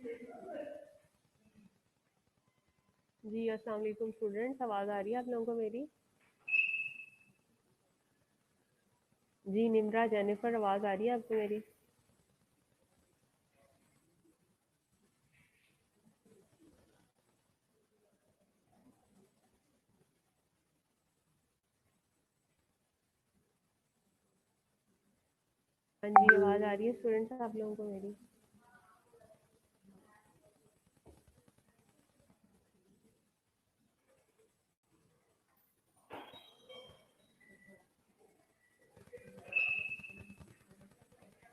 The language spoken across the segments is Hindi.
जी, अस्सलाम वालेकुम स्टूडेंट्स, आवाज़ आ रही है आप लोगों को मेरी? जी, निम्रा, जेनिफर, आवाज़ आ रही है आपको मेरी? हाँ जी, आवाज़ आ रही है स्टूडेंट्स आप लोगों को मेरी?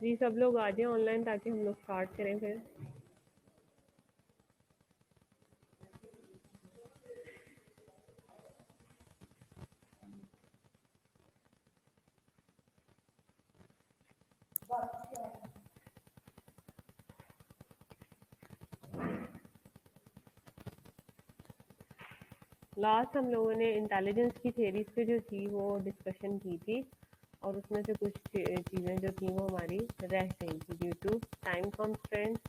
जी, सब लोग आ जाएं ऑनलाइन ताकि हम लोग स्टार्ट करें फिर। लास्ट हम लोगों ने इंटेलिजेंस की थेरीज पे जो थी वो डिस्कशन की थी और उसमें से कुछ चीज़ें जो थी वो हमारी रह गई थी due to time constraints.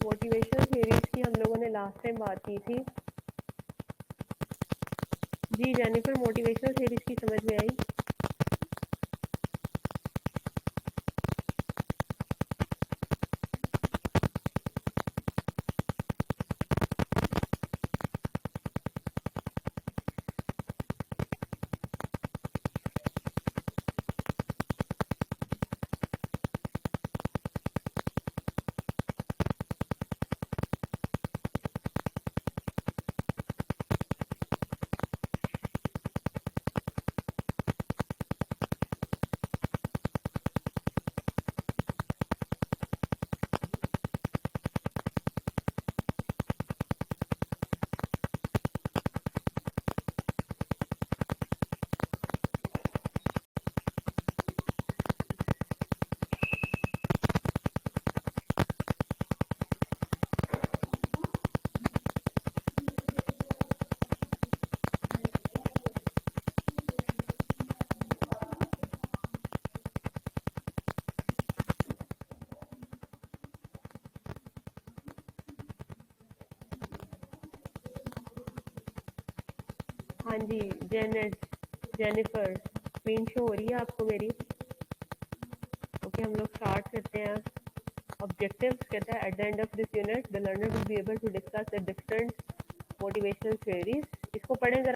Motivational theories की हम लोगों ने लास्ट टाइम बात की थी। जी जेनिफर, मोटिवेशनल थेरीज की समझ में आई? हाँ जी, जेनिफर, स्क्रीन शो हो रही है आपको मेरी? ओके, हम लोग स्टार्ट करते हैं। ऑब्जेक्टिव्स कहता है at the end of this unit the learner will be able to discuss the different motivational theories. इसको पढ़ें जरा।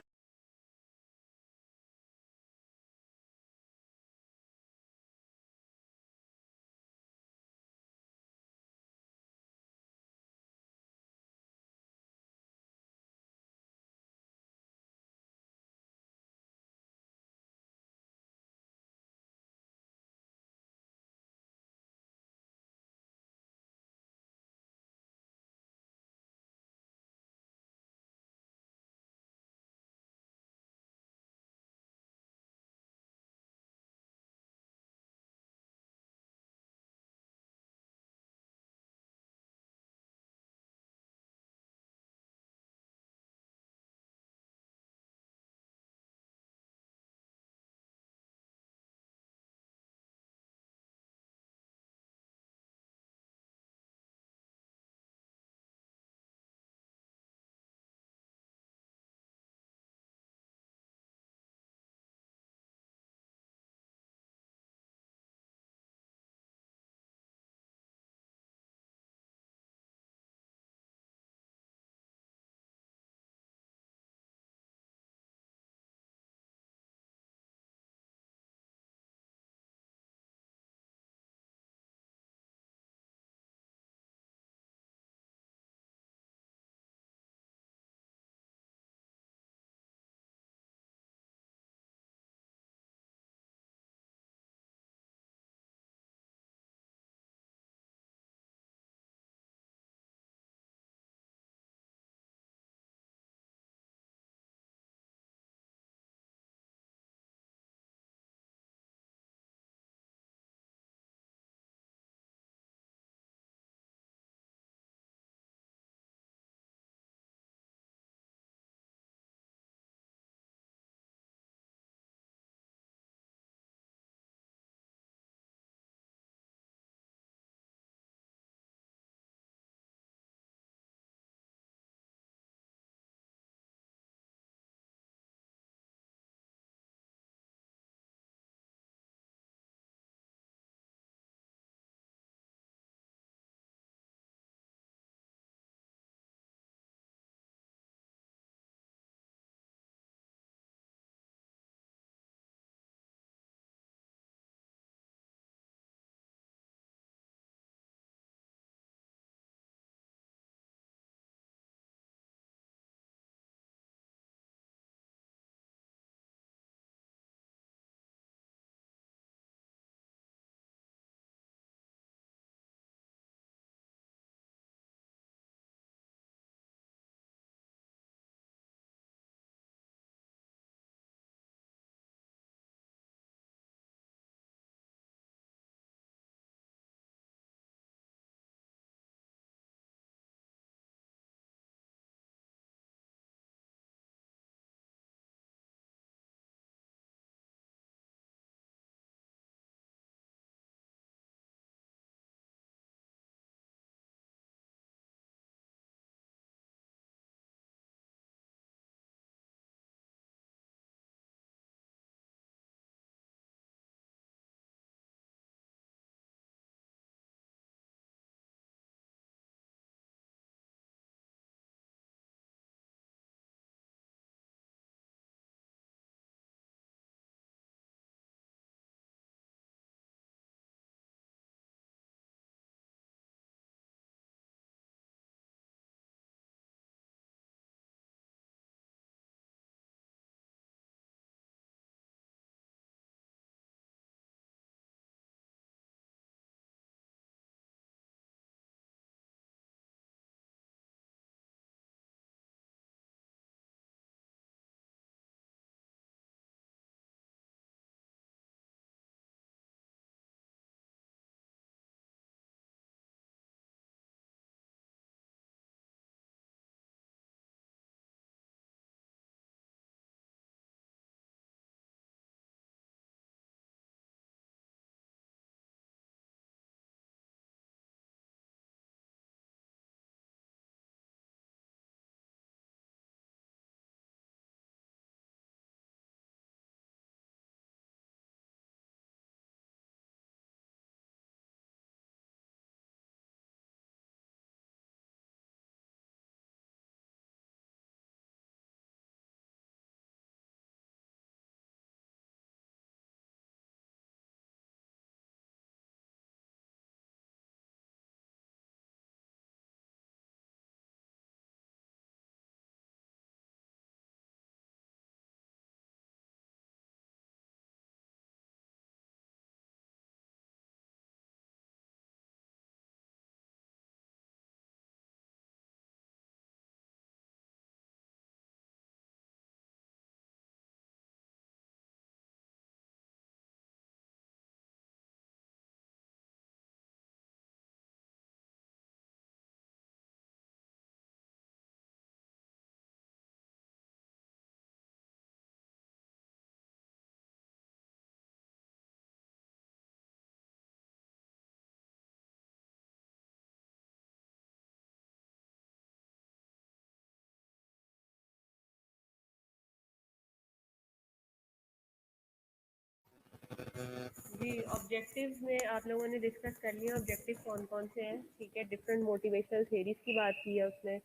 ऑब्जेक्टिव्स में आप लोगों ने डिस्कस कर लिया ऑब्जेक्टिव कौन कौन से हैं, ठीक है। डिफरेंट मोटिवेशनल थेरीज की बात की है उसने,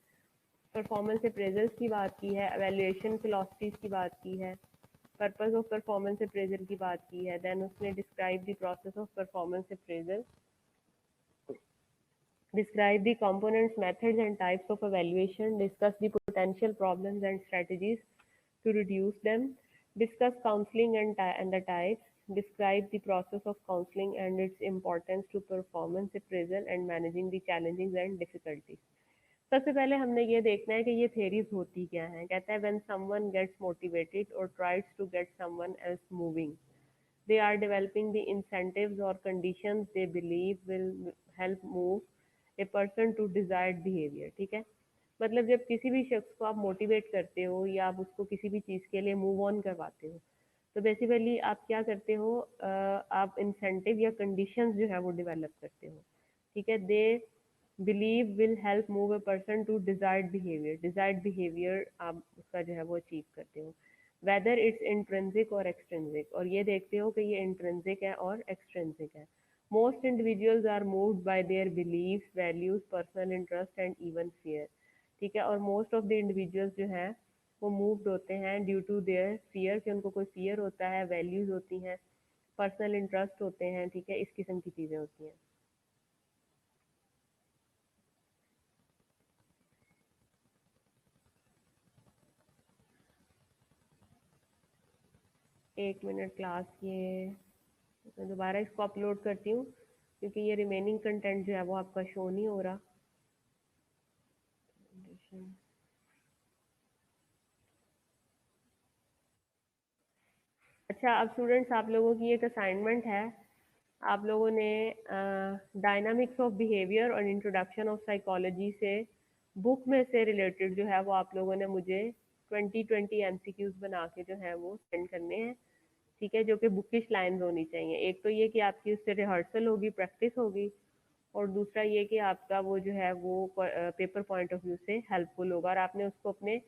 परफॉर्मेंस अप्रेजल्स की बात की है, एवेल्युएशन फिलॉसफीज की बात की है, पर्पस ऑफ परफॉर्मेंस अप्रेजल की बात की है। देन उसने describe the process of performance appraisal, describe the components, methods, and types of evaluation, discuss the potential problems and strategies to reduce them, discuss counseling and the types, describe the process of counseling and its importance to performance appraisal and managing the challenges and difficulties. सबसे पहले हमने ये देखना है कि ये theories होती क्या हैं। कहता है when someone gets motivated or tries to get someone else moving, they are developing the incentives or conditions they believe will help move a person to desired behavior, ठीक है। मतलब जब किसी भी शख्स को आप मोटिवेट करते हो या आप उसको किसी भी चीज़ के लिए मूव ऑन करवाते हो, तो बेसिकली आप क्या करते हो, आप इंसेंटिव या कंडीशंस जो है वो डेवलप करते हो, ठीक है। They believe will help move a person to desired behaviour आप उसका जो है वो अचीव करते हो। Whether it's intrinsic or extrinsic, और ये देखते हो कि ये इंट्रिंसिक है और एक्सट्रिंसिक है। Most individuals are moved by their beliefs, values, personal interest and even fear, ठीक है। और मोस्ट ऑफ द इंडिविजुअल्स जो हैं वो मूव्ड होते हैं ड्यू टू देयर फियर, कि उनको कोई फियर होता है, वैल्यूज होती हैं, पर्सनल इंटरेस्ट होते हैं, ठीक है। इस किस्म की चीज़ें होती हैं। एक मिनट क्लास, ये मैं दोबारा इसको अपलोड करती हूँ क्योंकि ये रिमेनिंग कंटेंट जो है वो आपका शो नहीं हो रहा। अच्छा, अब स्टूडेंट्स आप लोगों की एक असाइनमेंट है, आप लोगों ने डायनामिक्स ऑफ बिहेवियर और इंट्रोडक्शन ऑफ साइकोलॉजी से बुक में से रिलेटेड जो है वो आप लोगों ने मुझे 20 एमसीक्यूज बना के जो है वो सेंड करने हैं, ठीक है। जो कि बुकिश लाइन्स होनी चाहिए। एक तो ये कि आपकी उससे रिहर्सल होगी, प्रैक्टिस होगी, और दूसरा ये कि आपका वो जो है वो पेपर पॉइंट ऑफ व्यू से हेल्पफुल होगा। और आपने उसको अपने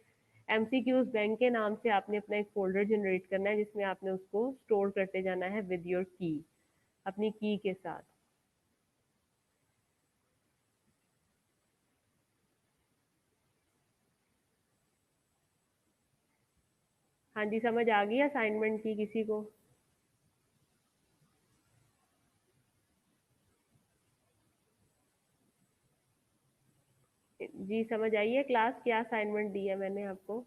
एमसीक्यूज बैंक के नाम से आपने अपना एक फोल्डर जनरेट करना है जिसमें आपने उसको स्टोर करते जाना है विद योर की, अपनी की के साथ। हाँ जी, समझ आ गई असाइनमेंट की किसी को? जी समझ आई है क्लास, क्या असाइनमेंट दी है मैंने आपको?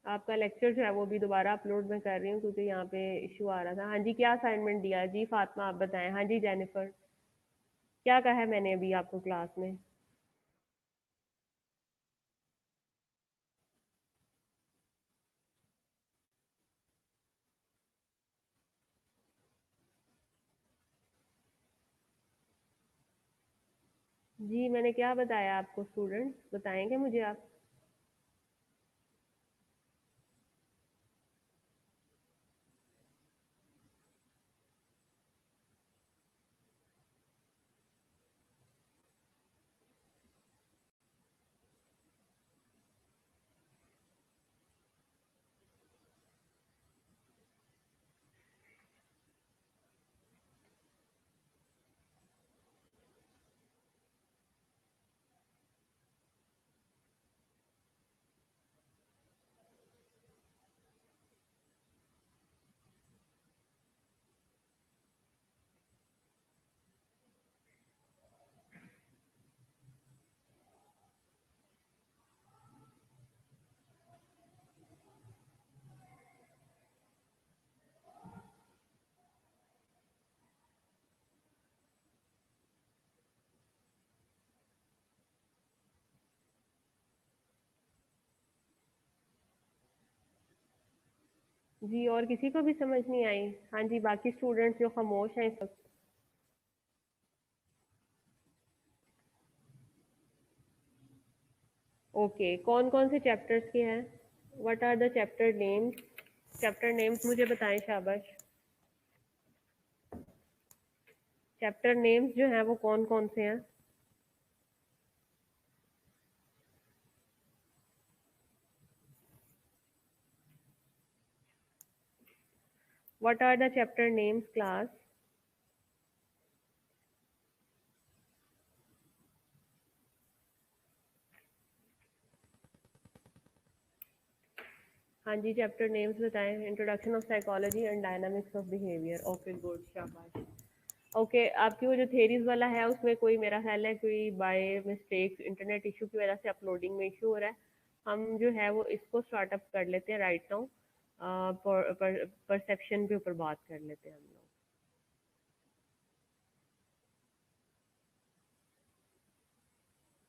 आपका लेक्चर जो है वो भी दोबारा अपलोड मैं कर रही हूँ क्योंकि यहाँ पे इशू आ रहा था। हाँ जी, क्या असाइनमेंट दिया है? जी फातिमा आप बताएं। हाँ जी जेनिफर, क्या कहा है मैंने अभी आपको क्लास में? जी मैंने क्या बताया आपको स्टूडेंट्स, बताएंगे मुझे आप? जी और किसी को भी समझ नहीं आई? हाँ जी, बाकी स्टूडेंट्स जो खामोश हैं इस वक्त। ओके, कौन कौन से चैप्टर्स के हैं? What are the chapter names? Chapter names मुझे बताएं शाबाश। चैप्टर नेम्स जो हैं वो कौन कौन से हैं? What are the chapter names, class? हाँ जी, चैप्टर नेम्स बताएं। Introduction of psychology and dynamics of behaviour. Okay good, शाबाश। ओके, आपकी वो जो थेरीज वाला है उसमें कोई, मेरा ख्याल है कोई बाय मिस्टेक इंटरनेट इशू की वजह से अपलोडिंग में इशू हो रहा है। हम जो है वो इसको स्टार्टअप कर लेते हैं राइट नाउ। परसेप्शन के ऊपर बात कर लेते हैं हम लोग।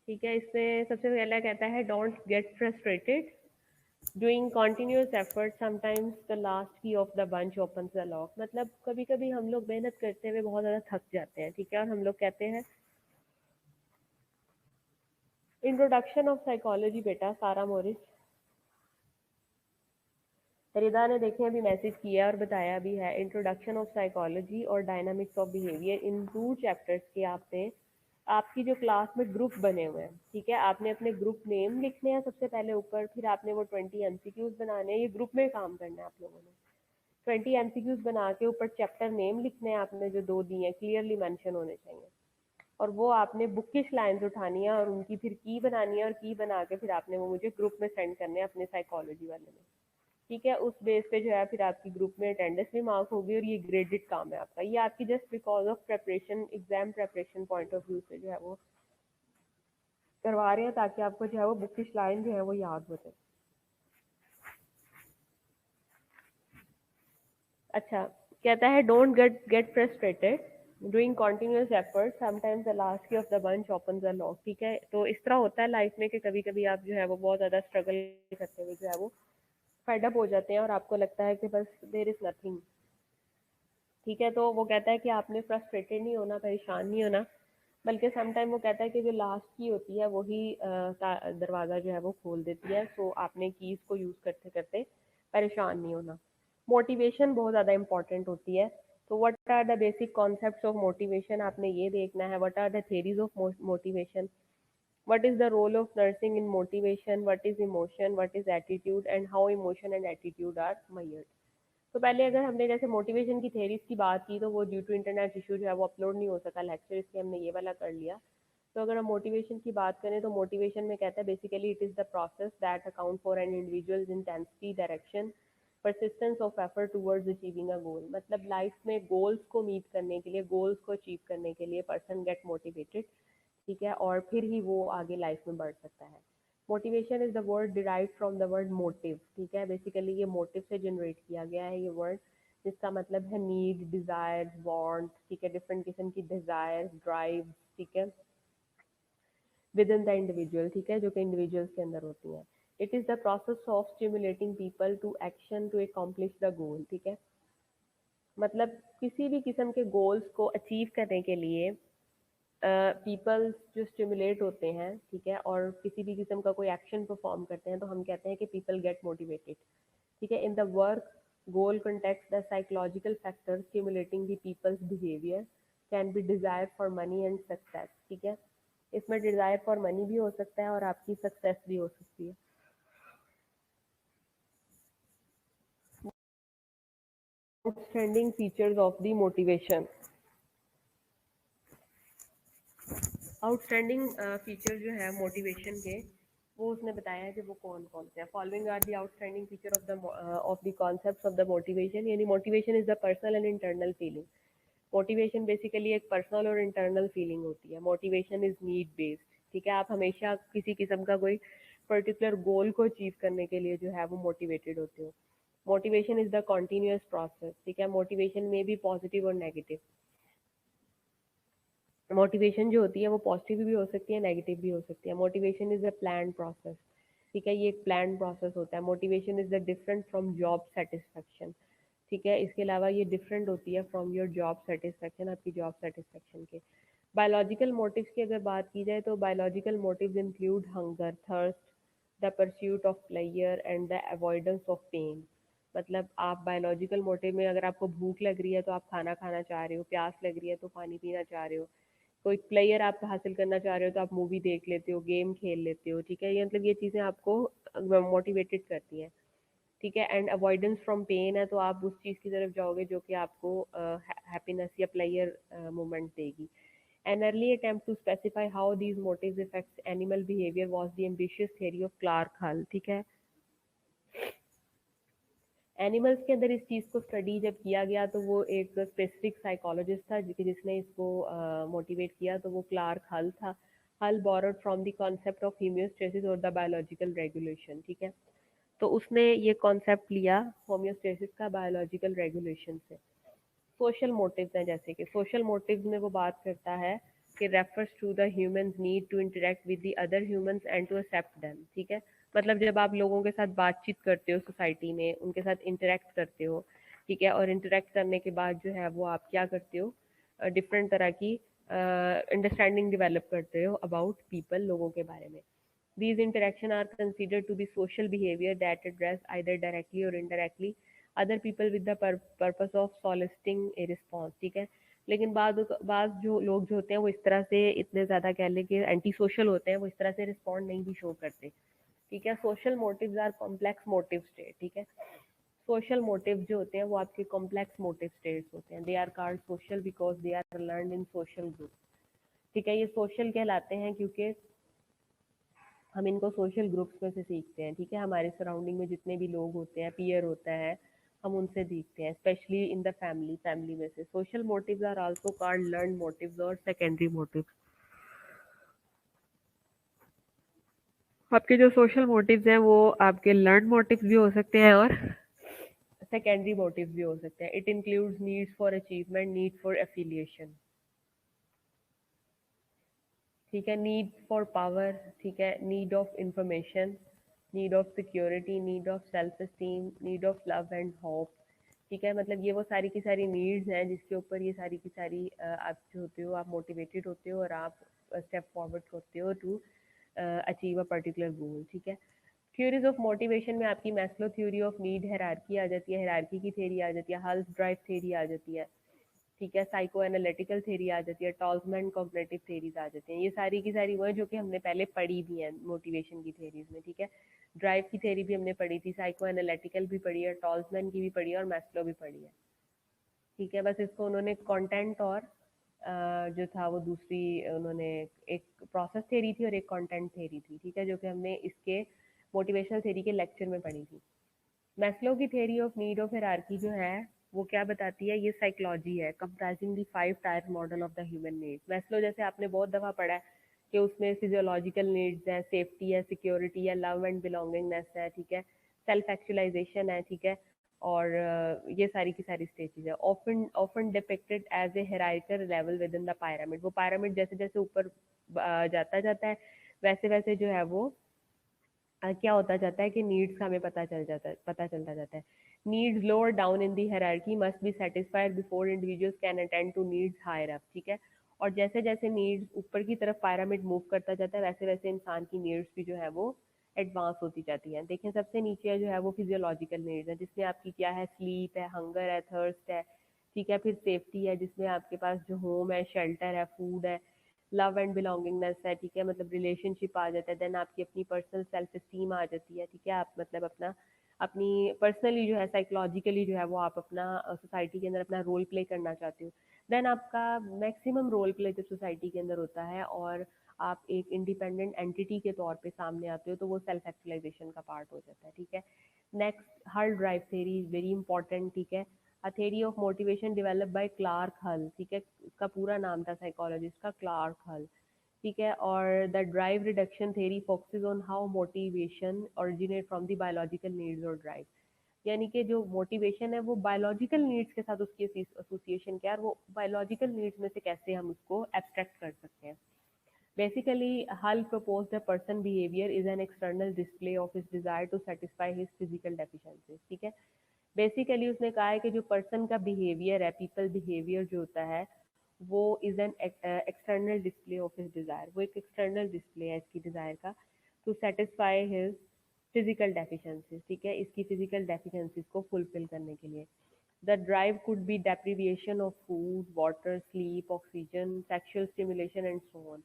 ठीक है, इसमें सबसे पहला कहता है don't get frustrated, doing continuous effort sometimes the last key of the bunch opens the lock. मतलब कभी कभी हम लोग मेहनत करते हुए बहुत ज़्यादा थक जाते हैं, ठीक है, और हम लोग कहते हैं इंट्रोडक्शन ऑफ साइकोलॉजी बेटा, सारा मोरिस। रिदा ने देखे अभी मैसेज किया और बताया भी है, इंट्रोडक्शन ऑफ साइकोलॉजी और dynamics of behaviour, in 2 chapters के आपने, आपकी जो क्लास में ग्रुप बने हुए हैं, ठीक है, आपने अपने ग्रुप नेम लिखने हैं सबसे पहले ऊपर, फिर आपने वो 20 एमसीक्यूज बनाने हैं। ये ग्रुप में काम करना है आप लोगों ने। 20 एमसीक्यूज बना के ऊपर चैप्टर नेम लिखने हैं आपने, जो 2 दिए हैं क्लियरली मेंशन होने चाहिए, और वो आपने बुकिश लाइंस उठानी है और उनकी फिर की बनानी है, और की बना के फिर आपने वो मुझे ग्रुप में सेंड करने हैं अपने साइकोलॉजी वाले में। ठीक है, उस बेस पे जो है फिर आपकी ग्रुप में अटेंडेंस भी मार्क होगी, और ये ग्रेडेड काम है आपका। ये आपकी just because of preparation, exam preparation point of view से जो है वो करवा रहे हैं, ताकि आपको जो है वो बुकिश लाइन जो है वो याद हो जाए। अच्छा, कहता है don't get frustrated, doing continuous effort sometimes the last key of the bunch open the lock. ठीक है, तो इस तरह होता है लाइफ में कि कभी कभी आप जो है वो बहुत ज़्यादा स्ट्रगल करते हुए जो है वो फेड अप हो जाते हैं, और आपको लगता है कि बस देयर इज़ नथिंग। ठीक है, तो वो कहता है कि आपने फ्रस्ट्रेटेड नहीं होना, परेशान नहीं होना, बल्कि सम टाइम वो कहता है कि जो लास्ट की होती है वही दरवाज़ा जो है वो खोल देती है। सो आपने कीज़ को यूज़ करते करते परेशान नहीं होना। मोटिवेशन बहुत ज़्यादा इंपॉर्टेंट होती है। तो what are the basic concepts of motivation, आपने ये देखना है। What are the theories of motivation, what is the role of nursing in motivation, what is emotion, what is attitude, and how emotion and attitude are measured। तो पहले अगर हमने जैसे मोटिवेशन की थेरीज की बात की, तो वो ड्यू टू इंटरनेट इशू जो है वो अपलोड नहीं हो सका लेक्चर, इसलिए हमने ये वाला कर लिया। तो अगर हम मोटिवेशन की बात करें, तो मोटिवेशन में कहता है basically it is the process that account for an individual's intensity, direction, persistence of effort towards achieving a goal. मतलब लाइफ में गोल्स को मीट करने के लिए, गोल्स को अचीव करने के लिए पर्सन गेट मोटिवेटेड। ठीक है, और फिर ही वो आगे लाइफ में बढ़ सकता है। Motivation is the word derive from the word motive. ठीक है, बेसिकली ये मोटिव से जनरेट किया गया है ये वर्ड, जिसका मतलब है नीड, डिजायर, वांट। ठीक है, डिफरेंट किस्म की डिजायर, ड्राइव, ठीक है, विद इन द इंडिविजुअल, ठीक है, जो कि इंडिविजुअल्स के अंदर होती हैं। It is the process of stimulating people to action to accomplish the goal. ठीक है, मतलब किसी भी किस्म के गोल्स को अचीव करने के लिए पीपल जो स्टिमुलेट होते हैं, ठीक है, और किसी भी किस्म का कोई एक्शन परफॉर्म करते हैं, तो हम कहते हैं कि पीपल गेट मोटिवेटेड। ठीक है, in the work goal contact the psychological factor stimulating the people's behaviour can be desire for money and success. ठीक है, इसमें डिजायर फॉर मनी भी हो सकता है और आपकी सक्सेस भी हो सकती है। Outstanding features of the motivation, outstanding feature जो है मोटिवेशन के, वो उसने बताया है कि वो कौन कौन से हैं। Following are the outstanding feature of the concepts of the motivation. यानी motivation is the personal and internal feeling. Motivation basically एक पर्सनल और इंटरनल फीलिंग होती है। Motivation is need based. ठीक है, आप हमेशा किसी किस्म का कोई पर्टिकुलर गोल को अचीव करने के लिए जो है वो मोटिवेटेड होते हो। Motivation is the continuous process. ठीक है, मोटिवेशन में भी पॉजिटिव और नेगेटिव। मोटिवेशन जो होती है वो पॉजिटिव भी हो सकती है, नेगेटिव भी हो सकती है। Motivation is a plan process. ठीक है, ये एक प्लान प्रोसेस होता है। Motivation is the different from job satisfaction. ठीक है, इसके अलावा ये डिफरेंट होती है फ्रॉम योर जॉब सेटिस्फेक्शन, आपकी जॉब सेटिस्फेक्शन के। बायोलॉजिकल मोटिव्स की अगर बात की जाए, तो biological motives include hunger, thirst, the pursuit of pleasure and the avoidance of pain. मतलब आप बायोलॉजिकल मोटिव में, अगर आपको भूख लग रही है तो आप खाना खाना चाह रहे हो, प्यास लग रही है तो पानी पीना चाह रहे हो, कोई प्लेयर आप हासिल करना चाह रहे हो तो आप मूवी देख लेते हो, गेम खेल लेते हो। ठीक है, ये मतलब ये चीज़ें आपको मोटिवेटेड करती हैं। ठीक है, एंड अवॉइडेंस फ्रॉम पेन है, तो आप उस चीज़ की तरफ जाओगे जो कि आपको हैप्पीनेस या प्लेयर मोमेंट देगी. An early attempt to specify how these motives affect animal behavior was the ambitious theory of Clark Hull. ठीक है, एनिमल्स के अंदर इस चीज़ को स्टडी जब किया गया तो वो एक स्पेसिफिक साइकोलॉजिस्ट था जिसने इसको मोटिवेट किया, तो वो क्लार्क हल था. हल borrowed from the concept of homeostasis और द बायोलॉजिकल रेगुलेशन. ठीक है, तो उसने ये कॉन्सेप्ट लिया होम्योस्टेसिस का बायोलॉजिकल रेगुलेशन से. सोशल मोटिव्स हैं, जैसे कि सोशल मोटिव्स में वो बात करता है कि refers to the humans need to interact with the other humans and to accept them. ठीक है, मतलब जब आप लोगों के साथ बातचीत करते हो सोसाइटी में, उनके साथ इंटरेक्ट करते हो, ठीक है, और इंटरेक्ट करने के बाद जो है वो आप क्या करते हो, डिफरेंट तरह की अंडरस्टैंडिंग डेवलप करते हो अबाउट पीपल, लोगों के बारे में. These interactions are considered to be social behavior that address either directly or indirectly other people with the purpose of soliciting a response. ठीक है, लेकिन बाद जो लोग जो होते हैं वो इस तरह से इतने ज़्यादा कह लें कि एंटी सोशल होते हैं, वो इस तरह से रिस्पॉन्ड नहीं भी शो करते. ठीक है, social motives are complex motive state. ठीक है, सोशल मोटिव जो होते हैं वो आपके कॉम्प्लेक्स मोटिव स्टेट्स होते हैं. They are called social because they are learn in social group. ठीक है, ये सोशल कहलाते हैं क्योंकि हम इनको सोशल ग्रुप्स में से सीखते हैं. ठीक है, हमारे सराउंडिंग में जितने भी लोग होते हैं, पीयर होता है, हम उनसे सीखते हैं, स्पेशली इन द फैमिली में से. Social motives are also called learn motives or secondary motives. आपके जो सोशल मोटिव्स हैं वो आपके लर्न मोटिव्स भी हो सकते हैं और सेकेंडरी मोटिव्स भी हो सकते हैं. It includes needs for achievement, need for affiliation. ठीक है, नीड फॉर पावर. ठीक है, need of information, need of security, need of self esteem, need of love and hope. ठीक है, मतलब ये वो सारी की सारी नीड्स हैं जिसके ऊपर ये सारी की सारी आप जो होते हो, आप मोटिवेटेड होते हो और आप स्टेप फॉरवर्ड करते हो to achieve a particular goal. ठीक है, थ्योरीज ऑफ मोटिवेशन में आपकी Maslow theory of need hierarchy आ जाती है, हायरार्की की थ्योरी आ जाती है, हल्स ड्राइव थ्योरी आ जाती है. ठीक है, साइको एनालिटिकल थ्योरी आ जाती है, टॉल्जमैन कॉग्निटिव थ्योरीज आ जाती हैं. ये सारी की सारी वो है जो कि हमने पहले पढ़ी भी हैं मोटिवेशन की थ्योरीज में. ठीक है, ड्राइव की थ्योरी भी हमने पढ़ी थी, साइको एनालिटिकल भी पढ़ी है, टॉल्जमैन की भी पढ़ी है और मैस्लो भी पढ़ी है. ठीक है, बस इसको उन्होंने कंटेंट और जो था वो दूसरी उन्होंने एक प्रोसेस थ्योरी थी और एक कंटेंट थ्योरी थी. ठीक है, जो कि हमने इसके मोटिवेशनल थ्योरी के लेक्चर में पढ़ी थी. मैस्लो की theory of need of hierarchy जो है वो क्या बताती है, ये साइकोलॉजी है comprising the 5 tyre model of the human needs. Maslow जैसे आपने बहुत दफ़ा पढ़ा है कि उसमें फिजियोलॉजिकल नीड्स है, सेफ्टी है, सिक्योरिटी है, लव एंड बिलोंगिंगनेस है. ठीक है, सेल्फ एक्चुअलाइजेशन है. ठीक है, और ये सारी की सारी स्टेजेस है. Often often depicted as a hierarchical level within the pyramid. वो पायरामिड जैसे जैसे ऊपर जाता है वैसे वैसे जो है वो क्या होता जाता है कि नीड्स का हमें पता चलता जाता है. Needs lower down in the hierarchy must be satisfied before individuals can attend to needs higher up. ठीक है, और जैसे जैसे नीड्स ऊपर की तरफ पायरामिड मूव करता जाता है वैसे वैसे इंसान की नीड्स भी जो है वो एडवांस होती जाती हैं. देखें, सबसे नीचे जो है वो फिजियोलॉजिकल नीड्स है जिसमें आपकी क्या है, स्लीप है, हंगर है, थर्स्ट है. ठीक है, फिर सेफ्टी है जिसमें आपके पास जो होम है, शेल्टर है, फूड है, लव एंड बिलोंगिंगनेस है. ठीक है, मतलब रिलेशनशिप आ जाता है. देन आपकी अपनी पर्सनल सेल्फ एस्टीम आ जाती है. ठीक है, आप मतलब अपना अपनी पर्सनली जो है साइकोलॉजिकली जो है वो आप अपना सोसाइटी के अंदर अपना रोल प्ले करना चाहते हो. देन आपका मैक्सिमम रोल प्ले जब सोसाइटी के अंदर होता है और आप एक इंडिपेंडेंट एंटिटी के तौर पे सामने आते हो तो वो सेल्फ एक्चुअलाइजेशन का पार्ट हो जाता है. ठीक है, next Hull drive theory is very important. ठीक है, a theory of motivation develop by Clark Hull. ठीक है, उसका पूरा नाम था साइकोलॉजिस्ट का क्लार्क हल. ठीक है, और the drive reduction theory focuses on how motivation originate from the biological needs और ड्राइव. यानी कि जो मोटिवेशन है वो बायोलॉजिकल नीड्स के साथ उसकी एसोसिएशन क्या है और वो बायोलॉजिकल नीड्स में से कैसे हम उसको एब्स्ट्रैक्ट कर सकते हैं. Basically, Hull proposed a person behavior is an external display of his desire to satisfy his physical deficiencies. ठीक है, बेसिकली उसने कहा है कि जो पर्सन का बिहेवियर है, पीपल बिहेवियर जो होता है वो is an external display of his desire. वो एक एक्सटर्नल डिस्प्ले है इसकी डिज़ायर का to satisfy his physical deficiencies. ठीक है, इसकी फिजिकल डेफिशिएंसीज को फुलफिल करने के लिए. The drive could be deprivation of food, water, sleep, oxygen, sexual stimulation and so on.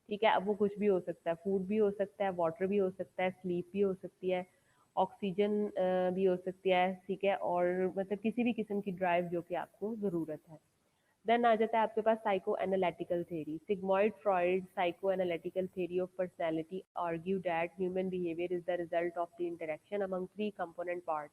ठीक है, अब वो कुछ भी हो सकता है, फूड भी हो सकता है, वाटर भी हो सकता है, स्लीप भी हो सकती है, ऑक्सीजन भी हो सकती है, ठीक है, और मतलब किसी भी किस्म की ड्राइव जो कि आपको ज़रूरत है। देन आ जाता है आपके पास psycho analytical theory. Sigmund Freud psycho analytical theory of personality argue that human behaviour is the result of the interaction among three component part.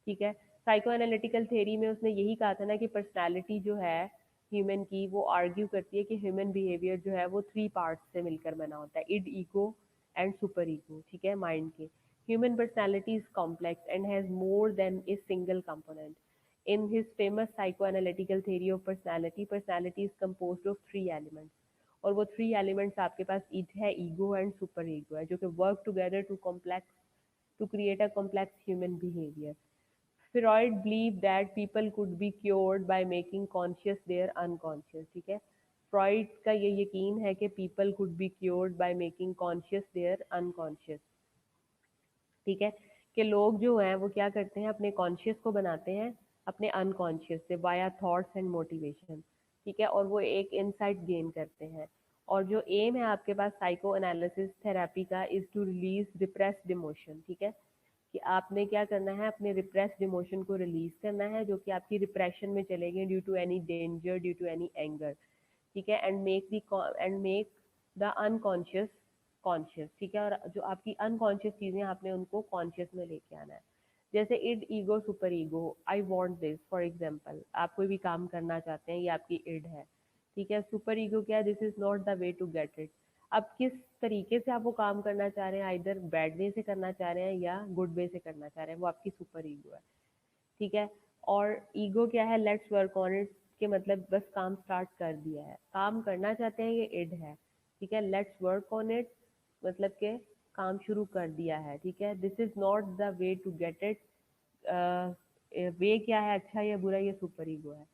ठीक है, साइको एनालिटिकल थ्योरी में उसने यही कहा था ना कि पर्सनालिटी जो है ह्यूमन की, वो आर्ग्यू करती है कि ह्यूमन बिहेवियर जो है वो थ्री पार्ट्स से मिलकर बना होता है, id, ego and super ego, ठीक है, माइंड के। Human personality is complex and has more than a single component. In his famous psychoanalytical theory of personality, personality is composed of three elements. और वो थ्री एलिमेंट्स आपके पास ईट है, ईगो एंड सुपर ईगो है, जो कि work together to create a complex human behaviour. Freud believed that people could be cured by making conscious their unconscious, ठीक है। फ्रॉइड का ये यकीन है कि people could be cured by making conscious their unconscious, ठीक है, कि लोग जो हैं वो क्या करते हैं, अपने कॉन्शियस को बनाते हैं अपने अनकॉन्शियस से वाया थॉट्स एंड मोटिवेशन, ठीक है, और वो एक इनसाइट गेन करते हैं। और जो एम है आपके पास साइको एनालिसिस थेरेपी का is to release repressed emotion, ठीक है, कि आपने क्या करना है, अपने रिप्रेस्ड इमोशन को रिलीज करना है जो कि आपकी रिप्रेशन में चले गए due to any danger, due to any anger, ठीक है, and make the unconscious conscious, ठीक है, और जो आपकी अनकॉन्शियस चीजें आपने उनको कॉन्शियस में लेके आना है। जैसे id, ego, super ego, I want this for example, आप कोई भी काम करना चाहते हैं, ये आपकी इड है, ठीक है। सुपर ईगो क्या है, this is not the way to get it. अब किस तरीके से आप वो काम करना चाह रहे हैं, आइदर बैड वे से करना चाह रहे हैं या गुड वे से करना चाह रहे हैं, वो आपकी सुपर ईगो है, ठीक है। और ईगो क्या है, लेट्स वर्क ऑन इट, के मतलब बस काम स्टार्ट कर दिया है, काम करना चाहते हैं, ये इड है, ठीक है। लेट्स वर्क ऑन इट मतलब के काम शुरू कर दिया है, ठीक है। This is not the way to get it, way क्या है, अच्छा या बुरा, ये सुपर ईगो है।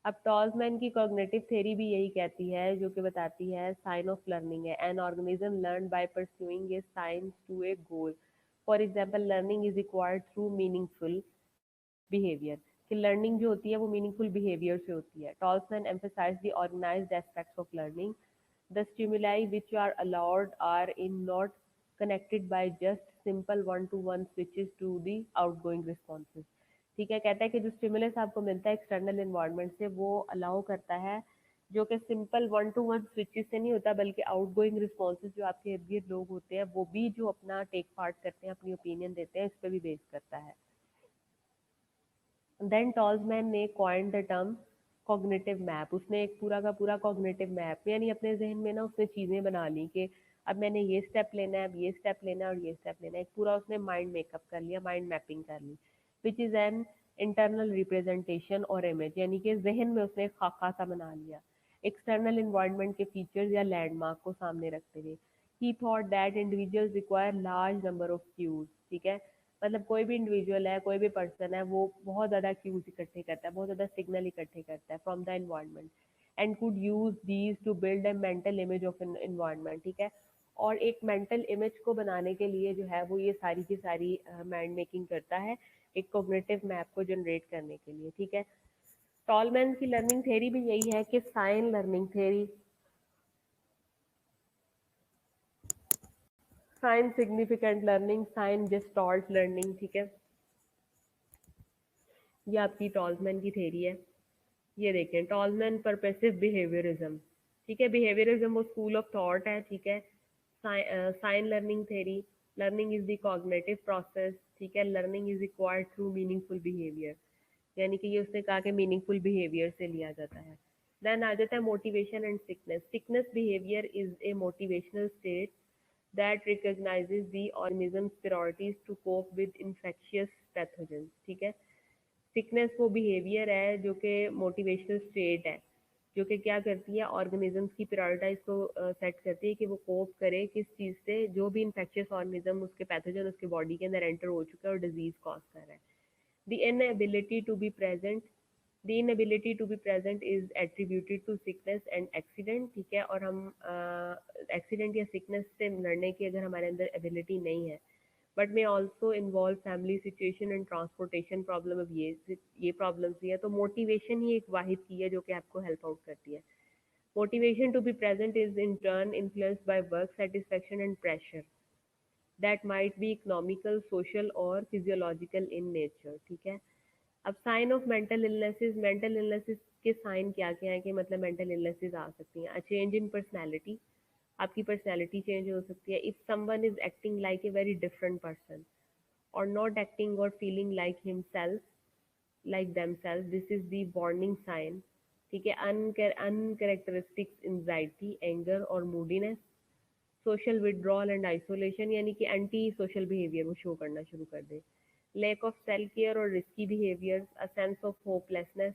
अब टॉल्समैन की कॉग्निटिव थ्योरी भी यही कहती है, जो कि बताती है साइन ऑफ लर्निंग है, an organism learn by pursuing a signs to a goal. For example, learning is required through meaningful behaviour, कि लर्निंग जो होती है वो मीनिंगफुल बिहेवियर से होती है। Tolman emphasise the organised aspects of learning, the stimuli which are allowed are in not connected by just simple one-to-one switches to the outgoing responses, ठीक है। कहता है कि जो स्टिमुलस आपको मिलता है एक्सटर्नल एनवायरनमेंट से, वो अलाउ करता है, जो कि simple one two one switches से नहीं होता, बल्कि आउटगोइंग रिस्पॉन्सेज जो आपके इर्द गिर्द लोग होते हैं वो भी जो अपना टेक पार्ट करते हैं, अपनी ओपिनियन देते हैं, इस पर भी बेस करता है। देन टॉल्समैन ने coined the term cognitive map. उसने एक पूरा का पूरा कॉग्निटिव मैप, यानी अपने जहन में ना उसने चीज़ें बना ली कि अब मैंने ये स्टेप लेना है, अब ये स्टेप लेना है और ये स्टेप लेना है, एक पूरा उसने माइंड मेकअप कर लिया, माइंड मैपिंग कर ली, which is an internal representation और इमेज, यानी कि जहन में उसने एक खाका सा बना लिया एक्सटर्नल इन्वायरमेंट के फीचर्स या लैंडमार्क को सामने रखते हुए। He thought that individuals require large number of cues, ठीक है, मतलब कोई भी इंडिविजुअल है, कोई भी पर्सन है, वो बहुत ज़्यादा क्यूज इकट्ठे करता है, बहुत ज़्यादा सिग्नल इकट्ठे करता है from the environment, and could use these to build a mental image of an environment, ठीक है। और एक मेंटल इमेज को बनाने के लिए जो है वो ये सारी की सारी माइंड मेकिंग करता है, एक कोग्निटिव मैप को जनरेट करने के लिए, ठीक है। टॉलमैन की लर्निंग थ्योरी भी यही है कि sign learning theory, sign significant learning, sign distort learning, ठीक है, ये आपकी टॉल्जमैन की थ्योरी है। ये देखें, टॉलमैन परपेसिव बिहेवियरिज्म, ठीक है, बिहेवियरिज्म वो स्कूल ऑफ थॉट है, ठीक है। Sign learning theory, learning is the cognitive process, ठीक है, learning is required through meaningful behaviour, यानी कि ये उसने कहा कि मीनिंगफुल बिहेवियर से लिया जाता है। देन आ जाता है motivation and sickness. Sickness behaviour is a motivational state that recognizes the organism's priorities to cope with infectious pathogens, ठीक है। सिकनेस वो बिहेवियर है जो कि मोटिवेशनल स्टेट है, जो कि क्या करती है, ऑर्गेनिजम्स की प्रायोरिटाइज को सेट करती है कि वो कोप करे किस चीज़ से, जो भी इन्फेक्शियस ऑर्गेनिज्म, उसके पैथोजन उसके बॉडी के अंदर एंटर हो चुका है और डिजीज कॉज कर रहा है। The inability to be present, the inability to be present is attributed to sickness and accident, ठीक है। और हम एक्सीडेंट या सिकनेस से लड़ने की अगर हमारे अंदर एबिलिटी नहीं है, but may also involve family situation and transportation problem, अब ये प्रॉब्लम्स भी है, तो मोटिवेशन ही एक वाहिद की है जो कि आपको हेल्प आउट करती है। Motivation to be present is in turn influenced by work satisfaction and pressure, that might be economical, social और फिजियोलॉजिकल इन नेचर, ठीक है। अब साइन ऑफ मेंटल इलनेसेस के साइन क्या क्या है कि मतलब मेंटल इलनेसेस आ सकती हैं। अ चेंज इन पर्सनैलिटी, आपकी पर्सनैलिटी चेंज हो सकती है। If someone is acting like a very different person और नॉट एक्टिंग और feeling like himself, like themselves, this is the warning sign, ठीक है। अनकैरेक्टरिस्टिक्स एंजाइटी, एंगर और moodiness, social withdrawal and isolation, यानी कि एंटी सोशल बिहेवियर वो शो करना शुरू कर दे। लैक ऑफ सेल्फ केयर और risky behaviour, a sense of hopelessness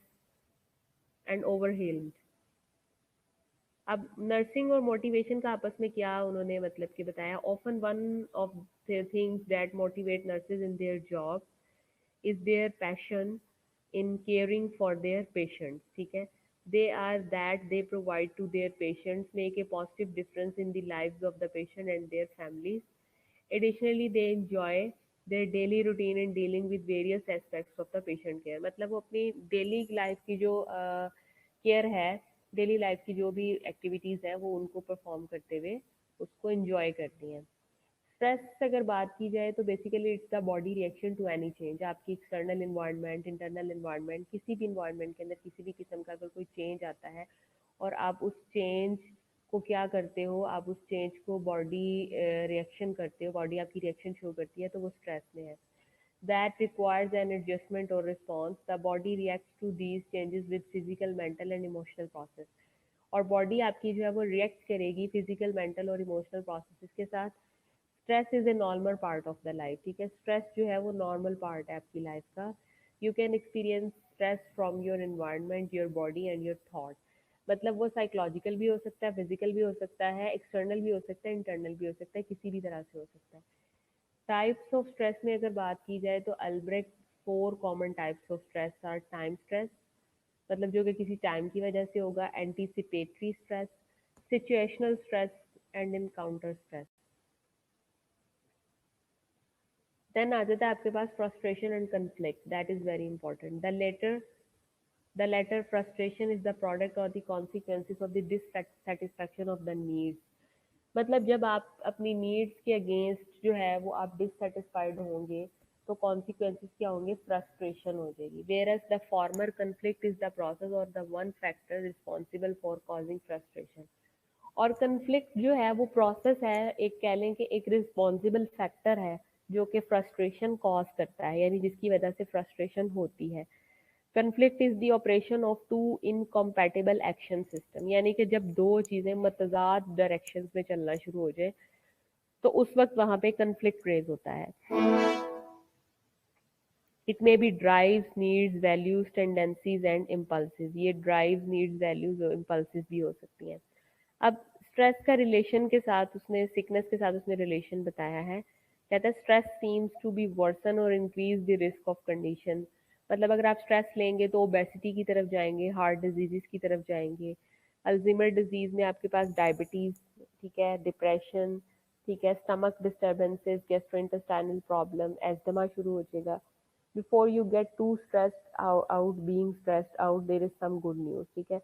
and ओवरहेल्ड। अब नर्सिंग और मोटिवेशन का आपस में क्या उन्होंने मतलब कि बताया। Often one of the things that motivate nurses in their job is their passion in caring for their patients, ठीक है। They are that they provide to their patients make a positive difference in the lives of the patient and their families. Additionally, they enjoy their daily routine in dealing with various aspects of the patient care, मतलब वो अपनी डेली लाइफ की जो केयर है, डेली लाइफ की जो भी एक्टिविटीज़ है वो उनको परफॉर्म करते हुए उसको enjoy करती हैं। स्ट्रेस से अगर बात की जाए तो basically it's the body reaction to any change. आपकी एक्सटर्नल इन्वायरमेंट, इंटरनल इन्वायरमेंट, किसी भी इन्वायरमेंट के अंदर किसी भी किस्म का अगर कोई चेंज आता है और आप उस चेंज को क्या करते हो, आप उस चेंज को बॉडी रिएक्शन करते हो, बॉडी आपकी रिएक्शन शो करती है, तो वो स्ट्रेस में है। दैट रिक्वायर्स एन एडजस्टमेंट और response, the body reacts to these changes with physical, mental and emotional process. और बॉडी आपकी जो है वो रिएक्ट करेगी फिजिकल, मेंटल और इमोशनल प्रोसेस के साथ। Stress is a normal part of the life, ठीक है। स्ट्रेस जो है वो नॉर्मल पार्ट है आपकी लाइफ का। You can experience stress from your environment, your body and your thought. मतलब वो साइकोलॉजिकल भी हो सकता है, फिजिकल भी हो सकता है, एक्सटर्नल भी हो सकता है, इंटरनल भी हो सकता है, किसी भी तरह से हो सकता है। टाइप्स ऑफ स्ट्रेस में अगर बात की जाए तो Albrecht four common types of stress are time stress, मतलब जो कि किसी टाइम की वजह से होगा, anticipatory stress, situational stress and encounter stress. Then आ जाता है आपके पास frustration and conflict, that is very important. The latter frustration is the product or the consequences of the dissatisfaction of the needs, मतलब जब आप अपनी नीड्स के अगेंस्ट जो है वो आप डिससेटिस्फाइड होंगे तो कॉन्सिक्वेंसेस क्या होंगे, फ्रस्ट्रेशन हो जाएगी। Whereas the former conflict is the process और the one factor responsible for causing frustration. और कन्फ्लिक्ट जो है वो प्रोसेस है, एक कह लें कि एक रिस्पॉन्सिबल फैक्टर है जो कि फ्रस्ट्रेशन कॉज करता है, यानी जिसकी वजह से फ्रस्ट्रेशन होती है। Conflict is the operation of two incompatible action system, यानी कि जब दो चीज़ें मतजाद डायरेक्शंस में चलना शुरू हो जाए तो उस वक्त वहाँ पे कन्फ्लिक्ट रेज होता है। It may be drives, needs, values, tendencies and impulses. ये ड्राइव्स, नीड्स, वैल्यूज और इम्पल्सिस भी हो सकती हैं। अब स्ट्रेस का रिलेशन के साथ उसने, सिकनेस के साथ उसने रिलेशन बताया है। कहता है stress seems to be worsen और increase the risk of condition, मतलब अगर आप स्ट्रेस लेंगे तो ओबेसिटी की तरफ जाएंगे, हार्ट डिजीजेस की तरफ जाएंगे, अल्जीमर डिजीज में आपके पास डायबिटीज, ठीक है, डिप्रेशन, ठीक है, stomach disturbances, gastrointestinal problem, asthma शुरू हो जाएगा। Before you get too stressed out, being stressed out, there is some good news, ठीक है।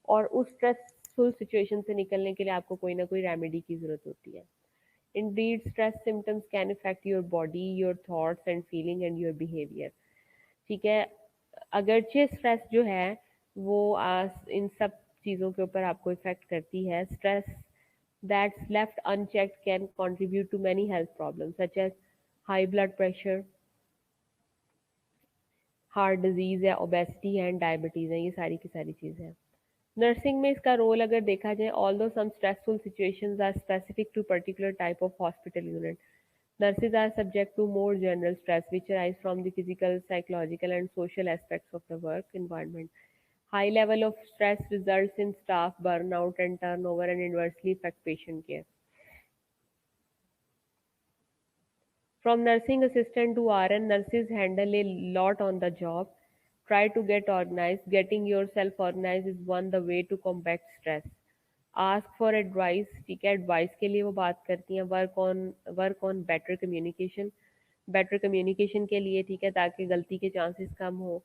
और उस स्ट्रेसफुल सिचुएशन से निकलने के लिए आपको कोई ना कोई रेमेडी की जरूरत होती है। Indeed stress symptoms can effect your body, your thoughts and feeling and your behaviour, ठीक है। अगरचे स्ट्रेस जो है वो इन सब चीज़ों के ऊपर आपको इफेक्ट करती है। Stress that's left unchecked can contribute to many health problems such as high blood pressure, heart disease है, ओबेसिटी है, डायबिटीज़ है, ये सारी की सारी चीज़ें हैं। नर्सिंग में इसका रोल अगर देखा जाए, although some stressful situations are specific to particular type of hospital unit, nurses are subject to more general stress which arise from the physical, psychological and social aspects of the work environment. High level of stress results in staff burnout and turnover and adversely affect patient care. From nursing assistant to RN, nurses handle a lot on the job. Try to get organized. Getting yourself organized is one the way to combat stress. Ask for advice, ठीक है, एडवाइस के लिए वो बात करती हैं। वर्क ऑन बेटर कम्युनिकेशन के लिए, ठीक है, ताकि गलती के चांसेस कम हो।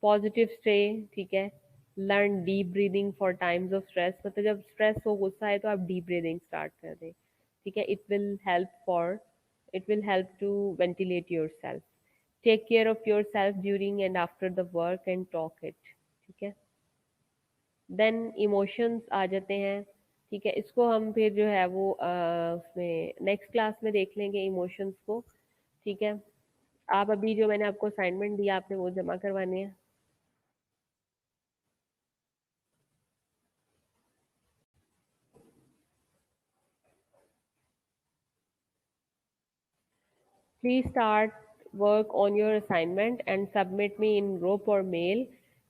पॉजिटिव स्टे, ठीक है। Learn deep breathing for times of stress, मतलब जब स्ट्रेस हो, गुस्सा है तो आप डीप ब्रीदिंग स्टार्ट कर दें, ठीक है। It will help for It will help to ventilate yourself. Take care of yourself during and after the work and talk it. ठीक है. देन इमोशंस आ जाते हैं. ठीक है, इसको हम फिर जो है वो उसमें नेक्स्ट क्लास में देख लेंगे इमोशंस को. ठीक है. आप अभी जो मैंने आपको असाइनमेंट दिया आपने वो जमा करवाने हैं. Please start work on your assignment and submit me in group और मेल.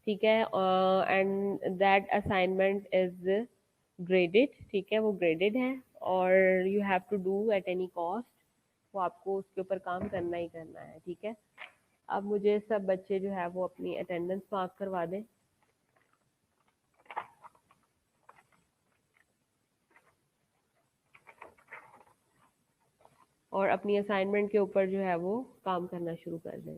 ठीक है. And that assignment is graded. ठीक है, वो ग्रेडेड है और you have to do at any cost. वो आपको उसके ऊपर काम करना ही करना है. ठीक है. अब मुझे सब बच्चे जो है वो अपनी अटेंडेंस मार्क करवा दें और अपनी असाइनमेंट के ऊपर जो है वो काम करना शुरू कर दें.